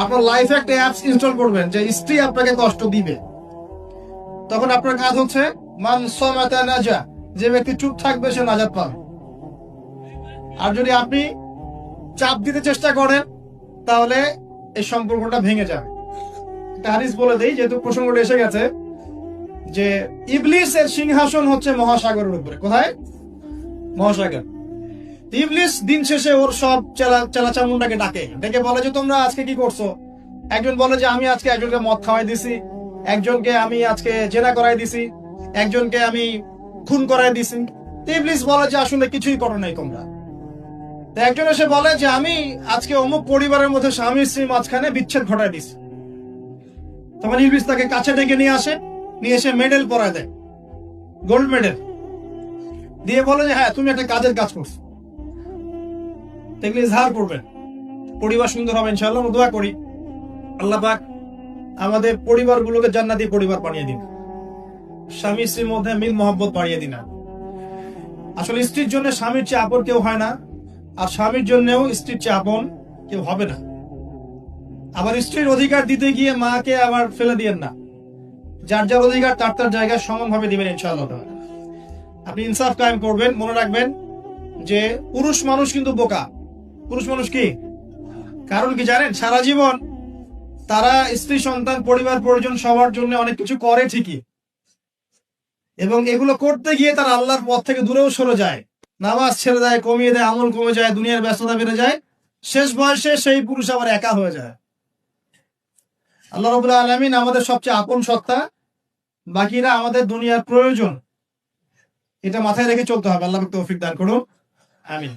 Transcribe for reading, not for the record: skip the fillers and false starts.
আপনার লাইফে একটা অ্যাপস ইনস্টল করবেন যে স্ত্রী আপনাকে কষ্ট দিবে, তখন আপনার কাজ হচ্ছে মান সামাতা নাজা, যে ব্যক্তি চুপ থাকবে সে নাজাত পাবে। আর যদি আপনি চাপ দিতে চেষ্টা করেন তাহলে এই সম্পর্কটা ভেঙে যাবে। একটা হাদিস বলে দেই যেহেতু প্রসঙ্গটা এসে গেছে, যে ইবলিসের সিংহাসন হচ্ছে মহাসাগরের উপরে। কোথায়? মহাসাগর। ইবলিস দিন শেষে ওর সব চেলাচামুন্ডাকে ডেকে বলে যে তোমরা আজকে কি করছো। একজন বলে যে আমি আজকে একজনকে মদ খাওয়াই দিছি, একজনকে আমি আজকে জেনা করাই দিছি, একজনকে আমি খুন করাই দিছি। ইবলিস বলে যে আসলে কিছুই করো নাই তোমরা। একজন এসে বলে যে আমি আজকে অমুক পরিবারের মধ্যে স্বামী স্ত্রীর মাঝখানে বিচ্ছেদ ঘটাই দিছি। তখন ইবলিস তাকে কাছে ডেকে নিয়ে এসে মেডেল পরায় দেয়, গোল্ড মেডেল দিয়ে বলে যে হ্যাঁ তুমি একটা কাজের কাজ করছো। এগুলো ইজহার করবেন, পরিবার সুন্দর হবে ইনশাআল্লাহ। দোয়া করি আল্লাহ পাক আমাদের পরিবারগুলোকে জান্নাতি পরিবার বানিয়ে দিন, স্বামী স্ত্রীর মধ্যে মিল মহব্বত বাড়িয়ে দিন। আসলে স্ত্রীর জন্য স্বামীর চেয়ে আপন কেউ হয় না, আর স্বামীর জন্যও স্ত্রীর চেয়ে আপন কেউ হবে না। আবার স্ত্রীর অধিকার দিতে গিয়ে মাকে আবার ফেলে দিয়েন না, যার যার অধিকার তার তার জায়গায় সমানভাবে দিবেন ইনশাআল্লাহ। আপনি ইনসাফ কায়েম করবেন। মনে রাখবেন যে পুরুষ মানুষ কিন্তু বোকা। পুরুষ মানুষ কি কারণ কি জানেন? সারা জীবন তারা স্ত্রী সন্তান পরিবার পরিজন সবার জন্য অনেক কিছু করে ঠিকই, এবং এগুলো করতে গিয়ে তারা আল্লাহর পথ থেকে দূরেও সরে যায়, নামাজ ছেড়ে দেয়, কমিয়ে দেয়, আমল কমে যায়, দুনিয়ার ব্যস্ততা বেড়ে যায়। শেষ বয়সে সেই পুরুষ আবার একা হয়ে যায়। আল্লাহ রাব্বুল আলামিন আমাদের সবচেয়ে আপন সত্তা, বাকিরা আমাদের দুনিয়ার প্রয়োজন। এটা মাথায় রেখে চলতে হবে। আল্লাহ তৌফিক দান করুন, আমিন।